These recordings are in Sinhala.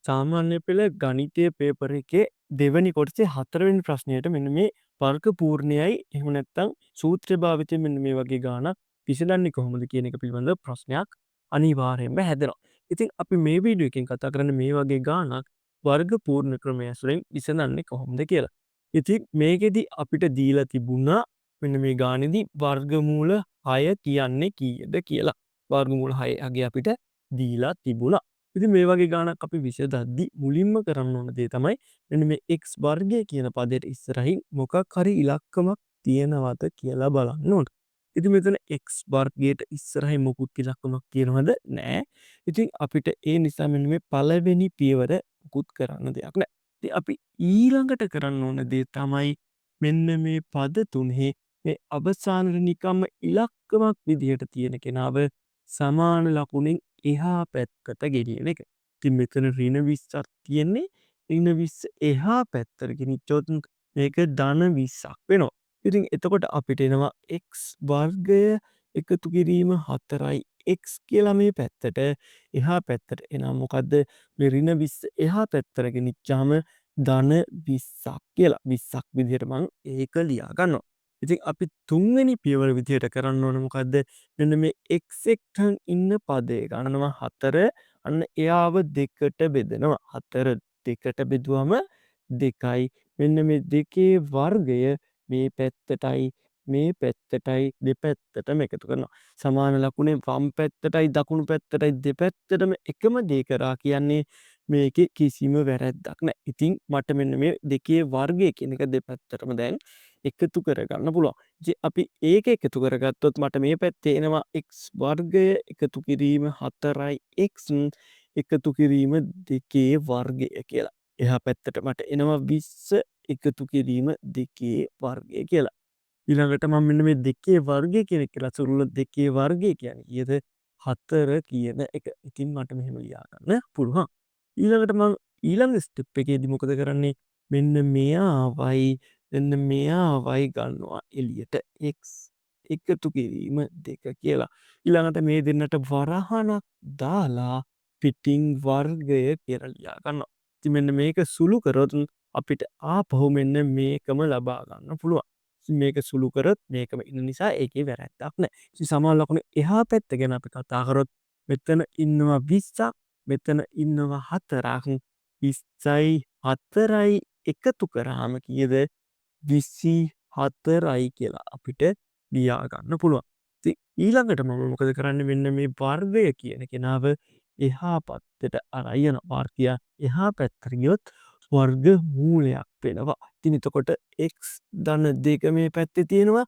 සාමාන්‍ය පෙළ ගණිතය පේපර් එකේ දෙවැනි කොටසේ 4 වෙනි ප්‍රශ්නයට මෙන්න මේ වර්ග පූර්ණයයි එහෙම නැත්නම් සූත්‍ර භාවිතයෙන් මෙන්න මේ වගේ ගාණක් විසඳන්නේ කොහොමද කියන එක පිළිබඳව ප්‍රශ්නයක් අනිවාර්යයෙන්ම හැදෙනවා. ඉතින් අපි මේ වීඩියෝ එකෙන් කතා කරන්නේ මේ වගේ ගාණක් වර්ග පූර්ණ ක්‍රමය ඇසුරෙන් විසඳන්නේ කොහොමද කියලා. ඉතින් මේකෙදි අපිට දීලා තිබුණා මෙන්න මේ ගාණේදී වර්ගමූල 6 කියන්නේ කීයද කියලා. වර්ගමූල 6 අගේ අපිට දීලා තිබුණා. ඉතින් මේ වගේ ගාණක් අපි විසඳද්දි මුලින්ම කරන්න ඕන දේ තමයි මෙන්න මේ x වර්ගය කියන පදයට ඉස්සරහින් මොකක් හරි ඉලක්කමක් තියෙනවද කියලා බලන්න ඕන. ඉතින් මෙතන x වර්ගයට ඉස්සරහින් මොකුත් ඉලක්කමක් තියෙනවද? නෑ. ඉතින් අපිට ඒ නිසා මෙන්න මේ පළවෙනි පියවර මුකුත් කරන්න දෙයක් නෑ. ඉතින් අපි ඊළඟට කරන්න ඕන දේ තමයි මෙන්න මේ පද තුනේ මේ අවසානයේ නිකම්ම ඉලක්කමක් විදිහට තියෙන කෙනාව සමාන ලකුණෙන් එහා පැත්තට ගෙනියන එක. ඉතින් මෙතන ඍණ 20ක් තියෙන්නේ. ඍණ 20 එහා පැත්තට ගෙනිච්චොත් මේක ධන 20ක් වෙනවා. ඉතින් එතකොට අපිට එනවා x වර්ගය එකතු කිරීම 4යි x කියලා මේ පැත්තට එහා පැත්තට එනවා මොකද්ද මේ ඍණ 20 එහා පැත්තට ගෙනිච්චාම ධන 20ක් කියලා 20ක් විදිහට මම ඒක ලියා ගන්නවා. ඉතින් අපි තුන්වෙනි පියවර විදිහට කරන්න ඕන මොකද්ද මෙන්න මේ x එක්කන් ඉන්න පදේ ගණනවා 4 අන්න එයාව දෙකට බෙදනවා 4 දෙකට බෙදුවම 2යි මෙන්න මේ දෙකේ වර්ගය මේ පැත්තටයි මේ පැත්තටයි දෙපැත්තටම එකතු කරනවා සමාන ලකුණේ වම් පැත්තටයි දකුණු පැත්තටයි දෙපැත්තටම එකම දේ කරා කියන්නේ මේකේ කිසිම වැරැද්දක් නැහැ. ඉතින් මට මෙන්න මේ දෙකේ වර්ගය කියන එක දෙපැත්තටම දැන් එකතු කරගන්න පුළුවන්. ඉතින් අපි ඒක එකතු කරගත්තොත් මට මේ පැත්තේ එනවා x වර්ගය එකතු කිරීම 4යි x එකතු කිරීම 2 වර්ගය කියලා. එහා පැත්තට මට එනවා 20 එකතු කිරීම 2 වර්ගය කියලා. ඊළඟට මම මෙන්න මේ 2 වර්ගය කියන එක ලසුරුල 2 වර්ගය කියන්නේ ඊයද 4 කියන එක. ඉතින් මට මෙහෙම ලියා ගන්න පුළුවන්. ඊළඟට මම ඊළඟ ස්ටෙප් එකේදී මොකද කරන්නේ? මෙන්න මෙයාවයි ගන්නවා එළියට x එකතු කිරීම 2 කියලා. ඊළඟට මේ දෙන්නට වරහණක් දාලා පිටින් වර්ගය කියලා ලියා ගන්නවා. ඉතින් මෙන්න මේක සුළු කරොත් අපිට ආපහු මෙන්න මේකම ලබා ගන්න පුළුවන්. මේක සුළු කරොත් මේකම ඉන්න නිසා ඒකේ වැරැද්දක් නැහැ. ඉතින් සමාන ලකුණු එහා පැත්ත ගැන අපි කතා කරොත් මෙතන ඉන්නවා 20ක් මෙතන ඉන්නවා 4ක් 20යි 4යි එකතු කරාම කීයද 24යි කියලා අපිට ලියා ගන්න පුළුවන්. ඉතින් ඊළඟට මම මොකද කරන්නේ මෙන්න මේ වර්ගය කියන කෙනාව එහා පැත්තට අරන් යන වර්ගය එහා පැත්තට ගියොත් වර්ග මූලයක් වෙනවා. ඉතින් එතකොට x ධන 2 මේ පැත්තේ තියෙනවා.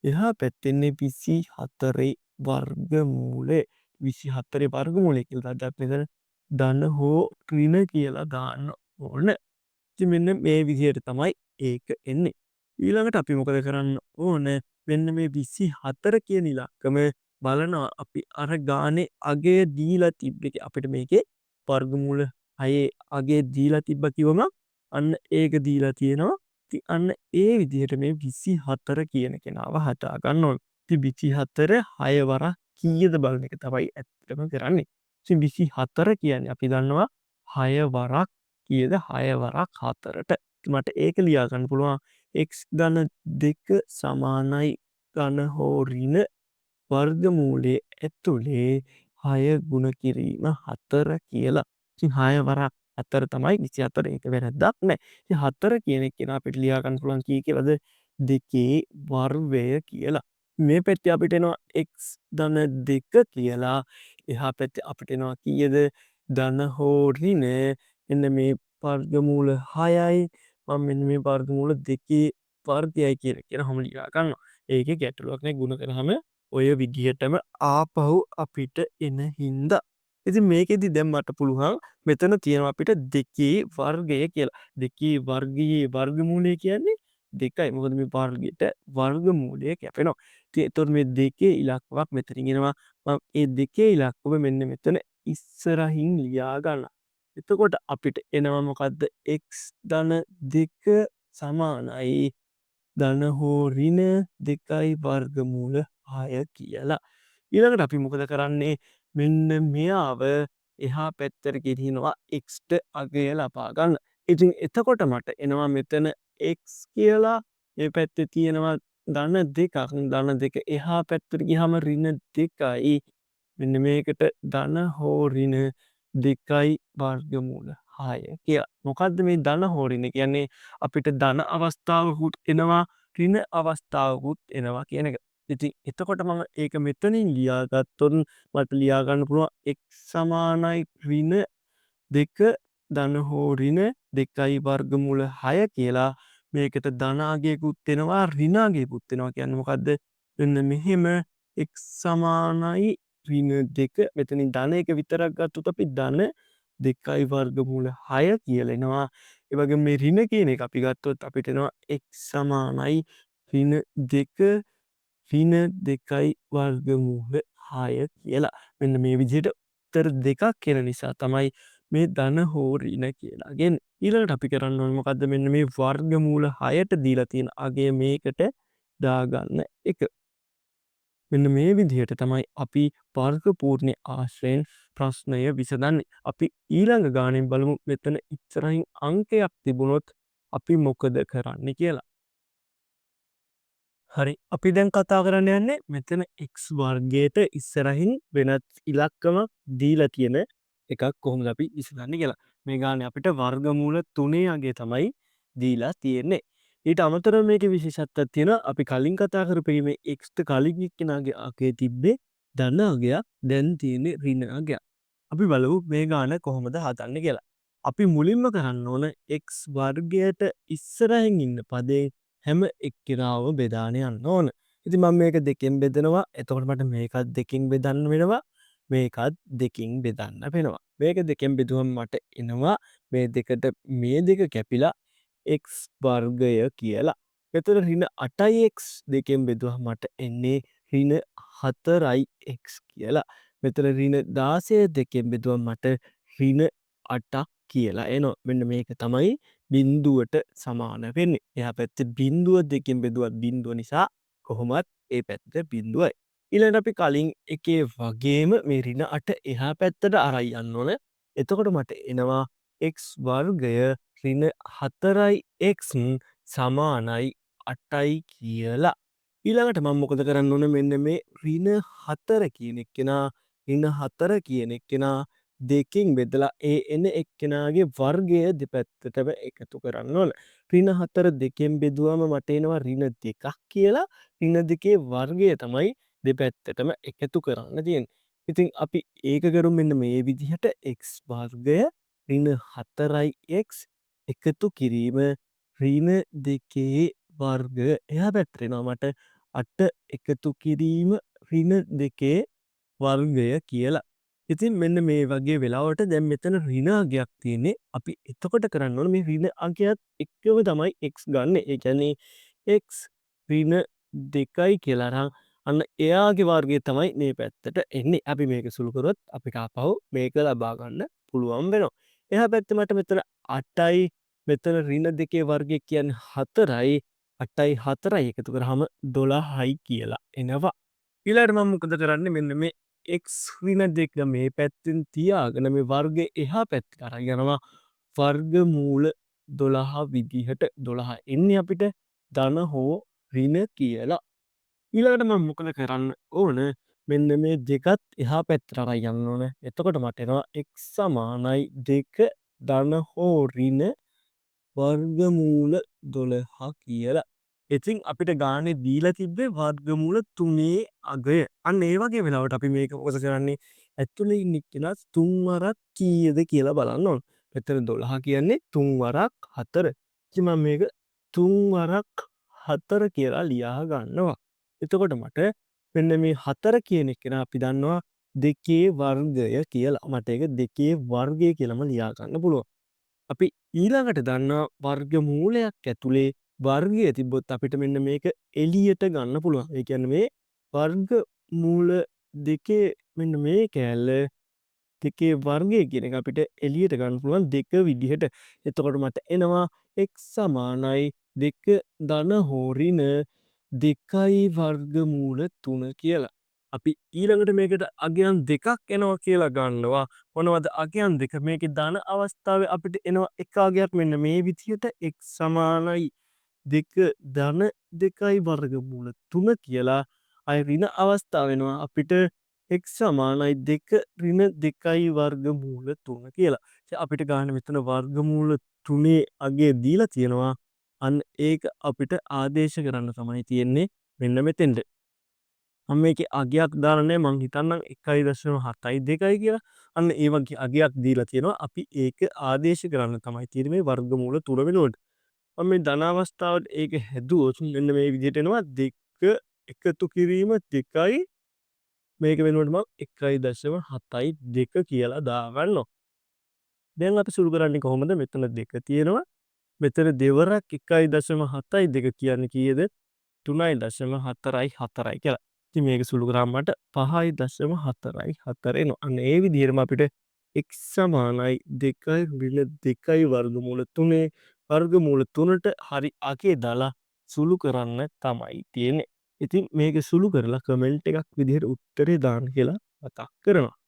එහා පැත්තේ ඉන්නේ 24 වර්ගමූලය. 24 වර්ගමූලය කියලා දැක්ක මෙතන ධන හෝ ඍණ කියලා දාන්න ඕන. ඉතින් මෙන්න මේ විදිහට තමයි ඒක එන්නේ. ඊළඟට අපි මොකද කරන්න ඕන මෙන්න මේ 24 කියන ඉලක්කම බලනවා අපි අර ගානේ අගය දීලා තිබ්බේ අපිට මේකේ වර්ගමූල 6 අගය දීලා තිබ්බ කිව්වම අන්න ඒක දීලා තියෙනවා. ඉතින් අන්න ඒ විදිහට මේ 24 කියන කෙනාව හදා ගන්න ඕන. ඉතින් 24 6 වරක් කීයද බලන එක තමයි ඇත්තටම කරන්නේ. ඉතින් 24 කියන්නේ අපි දන්නවා 6 වරක් කීයද 6 වරක් 4ට. මට ඒක ලියා ගන්න පුළුවන් x ධන 2 සමානයි ධන හෝ ඍණ වර්ගමූලයේ ඇතුලේ 6 ගුණ කිරීම 4 කියලා. ඉතින් 6 වරක් 4 තමයි 24 ඒක වැරද්දක් නැහැ. ඉතින් 4 කියන එක කෙනා අපිට ලියා ගන්න පුළුවන් කී කියලාද 2 වර්ගය කියලා. මේ පැත්තේ අපිට එනවා x ධන 2 කියලා. එහා පැත්තේ අපිට එනවා කීයද ධන හෝ ඍණ එන්න මේ වර්ගමූල 6යි මම මෙන්න මේ වර්ගමූල 2 වර්ගයයි කියලා හම ලියා ගන්නවා. ඒකේ ගැටලුවක් නැහැ ගුණ කරාම ඔය විදිහටම ආපහු අපිට එන හින්දා. ඉතින් මේකෙදි දැන් මට පුළුවන් මෙතන තියෙනවා අපිට 2 වර්ගය කියලා. 2 වර්ගයේ වර්ගමූලය කියන්නේ 2යි. මොකද මේ වර්ගයට වර්ගමූලය කැපෙනවා. ඉතින් එතකොට මේ 2 ඉලක්කයක් මෙතනින් එනවා. මම මේ 2 ඉලක්කව මෙන්න මෙතන ඉස්සරහින් ලියා ගන්නවා. එතකොට අපිට එනවා මොකද්ද x ධන 2 සමානයි ධන හෝ ඍණ 2යි වර්ගමූල 6 කියලා. ඊළඟට අපි මොකද කරන්නේ මෙන්න මෙයාව එහා පැත්තට ගෙනියනවා x ට අගය ලබා ගන්න. ඉතින් එතකොට මට එනවා මෙතන x කියලා මේ පැත්තේ තියෙනවා ධන 2ක්. ධන 2 එහා පැත්තට ගියාම ඍණ 2යි. මෙන්න මේකට ධන හෝ ඍණ 2යි වර්ගමූල 6 කියලා. මොකද්ද මේ ධන හෝ ඍණ කියන්නේ? අපිට ධන අවස්ථාවකුත් එනවා ඍණ අවස්ථාවකුත් එනවා කියන එක. ඉතින් එතකොට මම ඒක මෙතනින් ලියාගත්තොත් මට ලියා ගන්න පුළුවන් x සමානයි ඍණ 2 ධන හෝ ඍණ 2යි වර්ගමූල 6 කියලා. මේකට ධන අගයකුත් එනවා ඍණ අගයකුත් එනවා. කියන්නේ මොකද්ද? මෙන්න මෙහෙම x සමානයි ඍණ 2 මෙතනින් ධන එක විතරක් ගත්තොත් අපි ධන 2යි වර්ගමූල 6 කියලා එනවා. ඒ වගේම මේ ඍණ කියන එක අපි ගත්තොත් අපිට එනවා x සමානයි ඍණ 2 ඍණ 2යි වර්ගමූල 6 කියලා. මෙන්න මේ විදිහට උත්තර දෙකක් එන නිසා තමයි මේ ධන හෝ ඍණ කියලා ගන්නේ. ඊළඟට අපි කරන්න ඕනේ මොකද්ද? මෙන්න මේ වර්ගමූල 6ට දීලා තියෙන අගය මේකට දාගන්න එක. මෙන්න මේ විදිහට තමයි අපි වර්ග පූර්ණ ආශ්‍රයෙන් ප්‍රශ්නය විසඳන්නේ. අපි ඊළඟ ගානෙන් බලමු මෙතන ඉස්සරහින් අංකයක් තිබුණොත් අපි මොකද කරන්නේ කියලා. හරි, අපි දැන් කතා කරන්න යන්නේ මෙතන x වර්ගයට ඉස්සරහින් වෙනත් ඉලක්කමක් දීලා තියෙන එකක් කොහොමද අපි විසඳන්නේ කියලා. මේ ගානේ අපිට වර්ගමූල 3 අගය තමයි දීලා තියෙන්නේ. ඊට අමතරව මේකේ විශේෂත්වයක් තියෙනවා. අපි කලින් කතා කරපු මේ x ට කලින් එක්කෙනාගේ අගය තිබ්බේ ධන අගයක්, දැන් තියෙන්නේ ඍණ අගයක්. අපි බලමු මේ ගාන කොහොමද හදන්නේ කියලා. අපි මුලින්ම කරන්න ඕන x වර්ගයට ඉස්සරහින් ඉන්න පදේ හැම එක්කෙනාවම බෙදාන යන්න ඕන. ඉතින් මම මේක දෙකෙන් බෙදනවා. එතකොට මට මේකත් දෙකෙන් බෙදන්න වෙනවා. මේකත් දෙකෙන් බෙදන්න වෙනවා. මේක දෙකෙන් බෙදුවම මට එනවා මේ දෙකට මේ දෙක කැපිලා x වර්ගය කියලා. එතකොට ඍණ 8x දෙකෙන් බෙදුවම මට එන්නේ ඍණ 4x කියලා. මෙතන ඍණ 16 දෙකෙන් බෙදුවම මට ඍණ 8ක් කියලා එනවා. මෙන්න මේක තමයි බිඳුවට සමාන වෙන්නේ. එහා පැත්තේ බිඳුව දෙකෙන් බෙදුවත් බිඳුව නිසා කොහොමත් ඒ පැත්ත බිඳුවයි. ඊළඟට අපි කලින් එකේ වගේම මේ ඍණ 8 එහා පැත්තට අරයි යන්න ඕන. එතකොට මට එනවා x වර්ගය ඍණ 4x සමානයි 8යි කියලා. ඊළඟට මම මොකද කරන්න ඕන? මෙන්න මේ ඍණ 4 කියන එක්කෙනා ඍණ 4 කියන එක්කෙනා දෙකින් බෙදලා ඒ එන එක්කෙනාගේ වර්ගය දෙපැත්තටම එකතු කරන්න ඕන. ඍණ 4 දෙකෙන් බෙදුවම මට එනවා ඍණ 2ක් කියලා. ඍණ 2 වර්ගය තමයි දෙපැත්තටම එකතු කරන්න තියෙන්නේ. ඉතින් අපි ඒක කරමු මෙන්න මේ විදිහට x වර්ගය ඍණ 4x එකතු කිරීම ඍණ 2 වර්ගය එහා පැත්තට එනවා මට 8 එකතු කිරීම ඍණ 2 වර්ගය කියලා. ඉතින් මෙන්න මේ වගේ වෙලාවට දැන් මෙතන ඍණ අගයක් තියෙන්නේ. අපි එතකොට කරන්න ඕනේ මේ ඍණ අගයත් එක්කම තමයි x ගන්න. ඒ කියන්නේ x ඍණ 2යි කියලා නම් අන්න එයාගේ වර්ගය තමයි මේ පැත්තට එන්නේ. අපි මේක සුළු කරොත් අපිට ආපහු මේක ලබා ගන්න පුළුවන් වෙනවා. එහා පැත්තේ මට මෙතන 8යි මෙතන ඍණ 2 වර්ගය කියන්නේ 4යි 8යි 4යි එකතු කරාම 12යි කියලා එනවා. ඊළඟට මම මොකද කරන්නේ? මෙන්න මේ x ඍණ 2 මේ පැත්තෙන් තියාගෙන මේ වර්ගය එහා පැත්තට අරන් යනවා. වර්ගමූල 12 විදිහට 12 එන්නේ අපිට ධන හෝ ඍණ කියලා. ඊළඟට මම මොකද කරන්න ඕන? මෙන්න මේ දෙකත් එහා පැත්තට අරන් යන්න ඕන. එතකොට මට එනවා x සමානයි 2 ධන හෝ ඍණ වර්ගමූල 12 කියලා. ඉතින් අපිට ගානේ දීලා තිබ්බේ වර්ගමූල 3 අගය. අන්න ඒ වගේ වෙලාවට අපි මේක මොකද කරන්නේ? ඇතුලේ ඉන්න කෙනා 3 වරක් කීයද කියලා බලන්න ඕන. මෙතන 12 කියන්නේ 3 වරක් 4. ඉතින් මම මේක 3 වරක් 4 කියලා ලියා ගන්නවා. එතකොට මට මෙන්න මේ 4 කියන එක අපි දන්නවා 2 වර්ගය කියලා. මට ඒක 2 වර්ගය කියලාම ලියා ගන්න පුළුවන්. අපි ඊළඟට දන්නා වර්ගමූලයක් ඇතුලේ වර්ගය තිබ්බොත් අපිට මෙන්න මේක එළියට ගන්න පුළුවන්. ඒ කියන්නේ මේ වර්ගමූල 2 මෙන්න මේ කෑල්ල 2 වර්ගය කියන එක අපිට එළියට ගන්න පුළුවන් 2 විදිහට. එතකොට මට එනවා x සමානයි 2 ධන හෝ ඍණ 2යි වර්ගමූල 3 කියලා. අපි ඊළඟට මේකට අගයන් දෙකක් එනවා කියලා ගන්නවා. මොනවද අගයන් දෙක? මේකේ ධන අවස්ථාවේ අපිට එනවා එක අගයක් මෙන්න මේ විදිහට x සමානයි 2 ධන 2යි වර්ගමූල 3 කියලා. අය ඍණ අවස්ථාව වෙනවා අපිට x සමානයි 2 ඍණ 2යි වර්ගමූල 3 කියලා. ඉතින් අපිට ගන්න මෙතන වර්ගමූල 3 අගය දීලා තියෙනවා. අන්න ඒක අපිට ආදේශ කරන්න තමයි තියෙන්නේ මෙන්න මෙතෙන්ට. මම මේකේ අගයක් දාලා නැහැ. මං හිතන්නම් 1.72 කියලා. අන්න ඒ වගේ අගයක් දීලා තියෙනවා. අපි ඒක ආදේශ කරන්න තමයි තියෙන්නේ මේ වර්ගමූල 3 වෙනුවට. මම මේ ධන අවස්ථාවට ඒක හැදුවොත් මෙන්න මේ විදිහට එනවා 2 එකතු කිරීම 2යි මේක වෙනුවට මම 1.72 කියලා දාගන්නවා. දැන් අපි සුළු කරන්නේ කොහොමද? මෙතන 2 තියෙනවා. මෙතන දෙවරක් 1.72 කියන්නේ කීයද? 3.44 කියලා. ඉතින් මේක සුළු කරාම මට 5.44 එනවා. අන්න ඒ විදිහටම අපිට x සමානයි 2 ඍණ 2යි වර්ගමූල 3 වර්ගමූල 3ට හරි අගේ දාලා සුළු කරන්න තමයි තියෙන්නේ. ඉතින් මේක සුළු කරලා කමෙන්ට් එකක් විදිහට උත්තරේ දාන්න කියලා මතක් කරනවා.